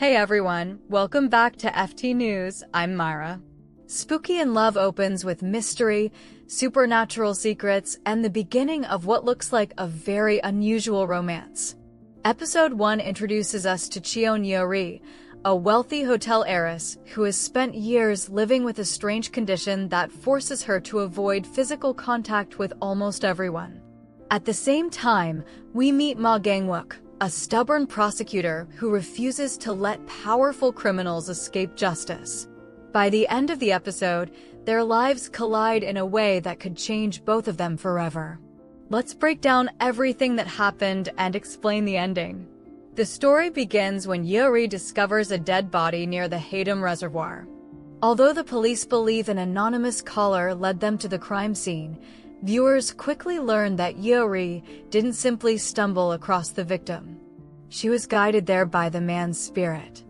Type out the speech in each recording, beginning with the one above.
Hey everyone, welcome back to FT News. I'm Myra. Spooky in Love opens with mystery, supernatural secrets, and the beginning of what looks like a very unusual romance. Episode 1 introduces us to Yeo-ri, a wealthy hotel heiress who has spent years living with a strange condition that forces her to avoid physical contact with almost everyone. At the same time, we meet Gang-wook, a stubborn prosecutor who refuses to let powerful criminals escape justice. By the end of the episode, their lives collide in a way that could change both of them forever. Let's break down everything that happened and explain the ending. The story begins when Yeo-ri discovers a dead body near the Haedam Reservoir. Although the police believe an anonymous caller led them to the crime scene, viewers quickly learn that Yeo-ri didn't simply stumble across the victim. She was guided there by the man's spirit.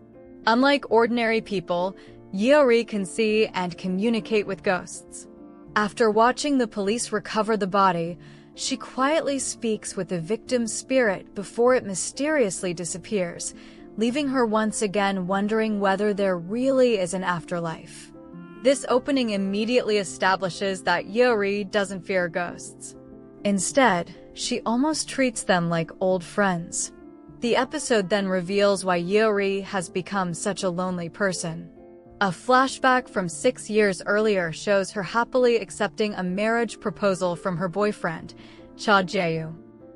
Unlike ordinary people, Yeo-ri can see and communicate with ghosts. After watching the police recover the body, she quietly speaks with the victim's spirit before it mysteriously disappears, leaving her once again wondering whether there really is an afterlife. This opening immediately establishes that Yeo-ri doesn't fear ghosts. Instead, she almost treats them like old friends. The episode then reveals why Yeo-ri has become such a lonely person. A flashback from 6 years earlier shows her happily accepting a marriage proposal from her boyfriend, Jae-yu.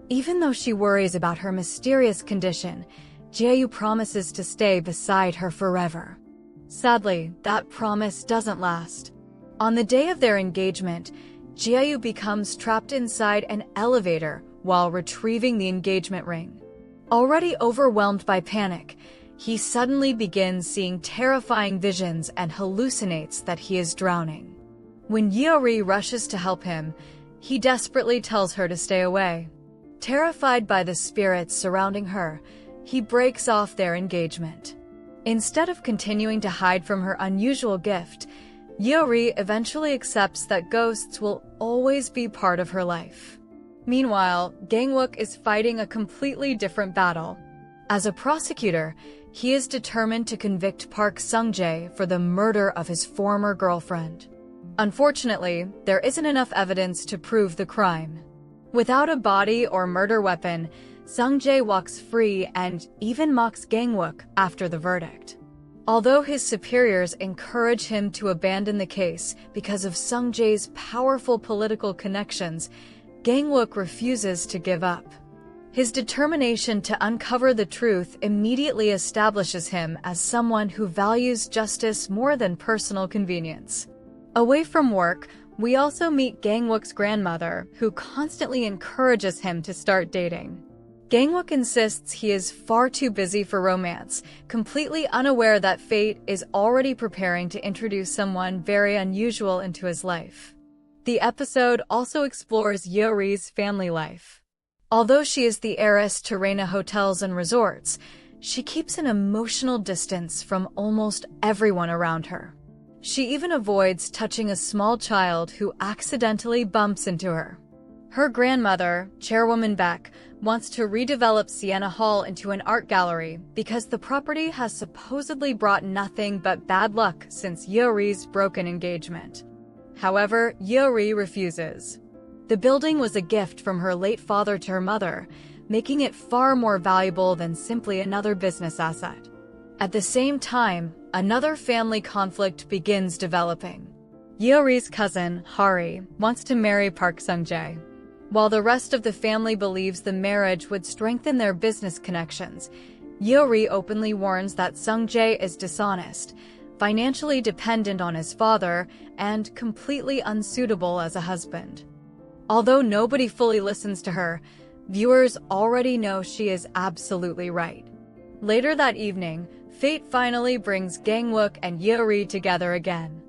Even though she worries about her mysterious condition, Jae-yu promises to stay beside her forever. Sadly, that promise doesn't last. On the day of their engagement, Jae-yu becomes trapped inside an elevator while retrieving the engagement ring. Already overwhelmed by panic, he suddenly begins seeing terrifying visions and hallucinates that he is drowning. When Yeo-ri rushes to help him, he desperately tells her to stay away. Terrified by the spirits surrounding her, he breaks off their engagement. Instead of continuing to hide from her unusual gift, Yeo-ri eventually accepts that ghosts will always be part of her life. Meanwhile, Gang-wook is fighting a completely different battle. As a prosecutor, he is determined to convict Park Sung-jae for the murder of his former girlfriend. Unfortunately, there isn't enough evidence to prove the crime. Without a body or murder weapon, Sung-jae walks free and even mocks Gang-wook after the verdict. Although his superiors encourage him to abandon the case because of Sung-jae's powerful political connections, Gang-wook refuses to give up. His determination to uncover the truth immediately establishes him as someone who values justice more than personal convenience. Away from work, we also meet Gang-wook's grandmother, who constantly encourages him to start dating. Gang-wook insists he is far too busy for romance, completely unaware that fate is already preparing to introduce someone very unusual into his life. The episode also explores Yeo-ri's family life. Although she is the heiress to Reina hotels and resorts, she keeps an emotional distance from almost everyone around her. She even avoids touching a small child who accidentally bumps into her. Her grandmother, Chairwoman Beck, wants to redevelop Sienna Hall into an art gallery because the property has supposedly brought nothing but bad luck since Yeo-ri's broken engagement. However, Yeo-ri refuses. The building was a gift from her late father to her mother, making it far more valuable than simply another business asset. At the same time, another family conflict begins developing. Yeo-ri's cousin, Hari, wants to marry Park Sung-jae. While the rest of the family believes the marriage would strengthen their business connections, Yeo-ri openly warns that Sung-jae is dishonest, financially dependent on his father, and completely unsuitable as a husband. Although nobody fully listens to her, viewers already know she is absolutely right. Later that evening, fate finally brings Gang-wook and Yeo-ri together again.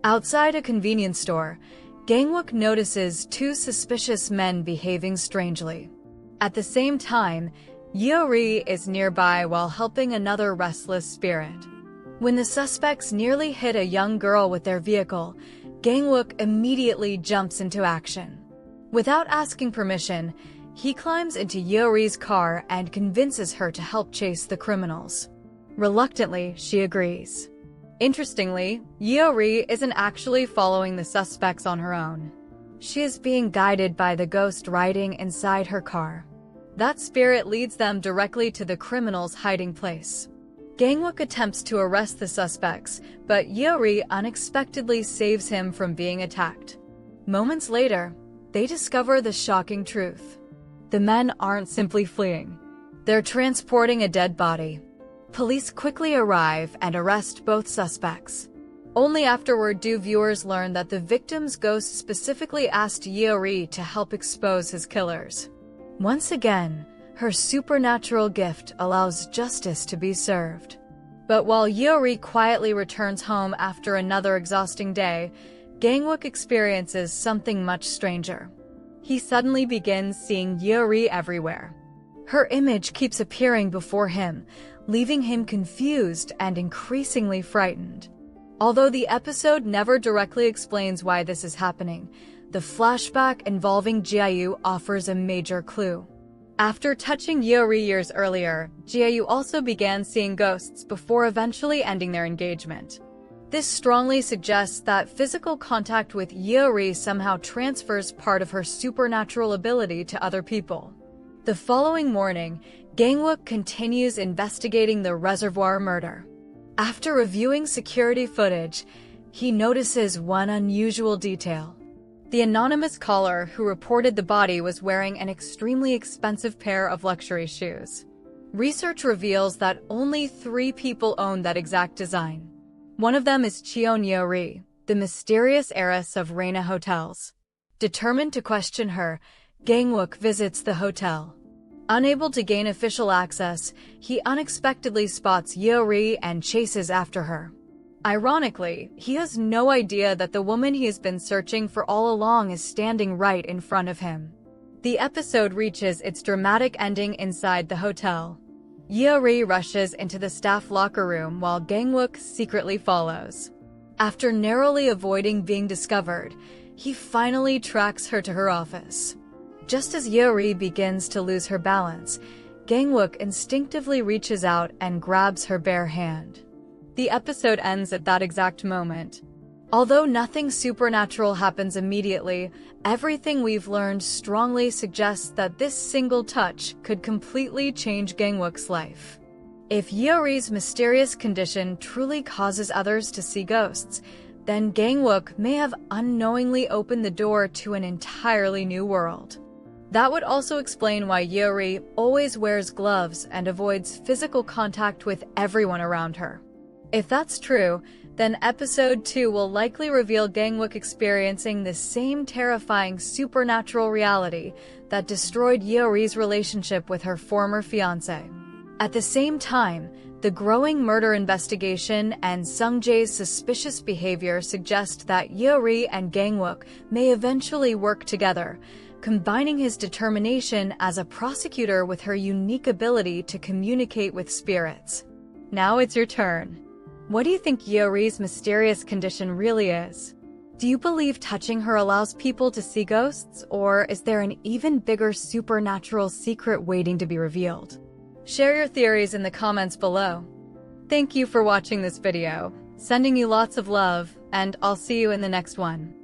Outside a convenience store, Gang-wook notices 2 suspicious men behaving strangely. At the same time, Yeo-ri is nearby while helping another restless spirit. When the suspects nearly hit a young girl with their vehicle, Gang-wook immediately jumps into action. Without asking permission, he climbs into Yeo-ri's car and convinces her to help chase the criminals. Reluctantly, she agrees. Interestingly, Yeo-ri isn't actually following the suspects on her own. She is being guided by the ghost riding inside her car. That spirit leads them directly to the criminal's hiding place. Gang-wook attempts to arrest the suspects, but Yeo-ri unexpectedly saves him from being attacked. Moments later, they discover the shocking truth. The men aren't simply fleeing. They're transporting a dead body. Police quickly arrive and arrest both suspects. Only afterward do viewers learn that the victim's ghost specifically asked Yeo-ri to help expose his killers. Once again, her supernatural gift allows justice to be served. But while Yeo-ri quietly returns home after another exhausting day, Gang-wook experiences something much stranger. He suddenly begins seeing Yeo-ri everywhere. Her image keeps appearing before him, leaving him confused and increasingly frightened. Although the episode never directly explains why this is happening, the flashback involving Jae-yu offers a major clue. After touching Yeo-ri years earlier, Jae-yu also began seeing ghosts before eventually ending their engagement. This strongly suggests that physical contact with Yeo-ri somehow transfers part of her supernatural ability to other people. The following morning, Gang-wook continues investigating the reservoir murder. After reviewing security footage, he notices one unusual detail. The anonymous caller who reported the body was wearing an extremely expensive pair of luxury shoes. Research reveals that only 3 people own that exact design. One of them is Yeo-ri, the mysterious heiress of Reina Hotels. Determined to question her, Gang-wook visits the hotel. Unable to gain official access, he unexpectedly spots Yeo-ri and chases after her. Ironically, he has no idea that the woman he has been searching for all along is standing right in front of him. The episode reaches its dramatic ending inside the hotel. Yeo-ri rushes into the staff locker room while Gang-wook secretly follows. After narrowly avoiding being discovered, he finally tracks her to her office. Just as Yeo-ri begins to lose her balance, Gang-wook instinctively reaches out and grabs her bare hand. The episode ends at that exact moment. Although nothing supernatural happens immediately, everything we've learned strongly suggests that this single touch could completely change Gang-wook's life. If Yeo-ri's mysterious condition truly causes others to see ghosts, then Gang-wook may have unknowingly opened the door to an entirely new world. That would also explain why Yeo-ri always wears gloves and avoids physical contact with everyone around her. If that's true, then episode 2 will likely reveal Gang-wook experiencing the same terrifying supernatural reality that destroyed Yeo-ri's relationship with her former fiancé. At the same time, the growing murder investigation and Sung-jae's suspicious behavior suggest that Yeo-ri and Gang-wook may eventually work together, combining his determination as a prosecutor with her unique ability to communicate with spirits. Now it's your turn. What do you think Yeo-ri's mysterious condition really is? Do you believe touching her allows people to see ghosts, or is there an even bigger supernatural secret waiting to be revealed? Share your theories in the comments below. Thank you for watching this video. Sending you lots of love, and I'll see you in the next one.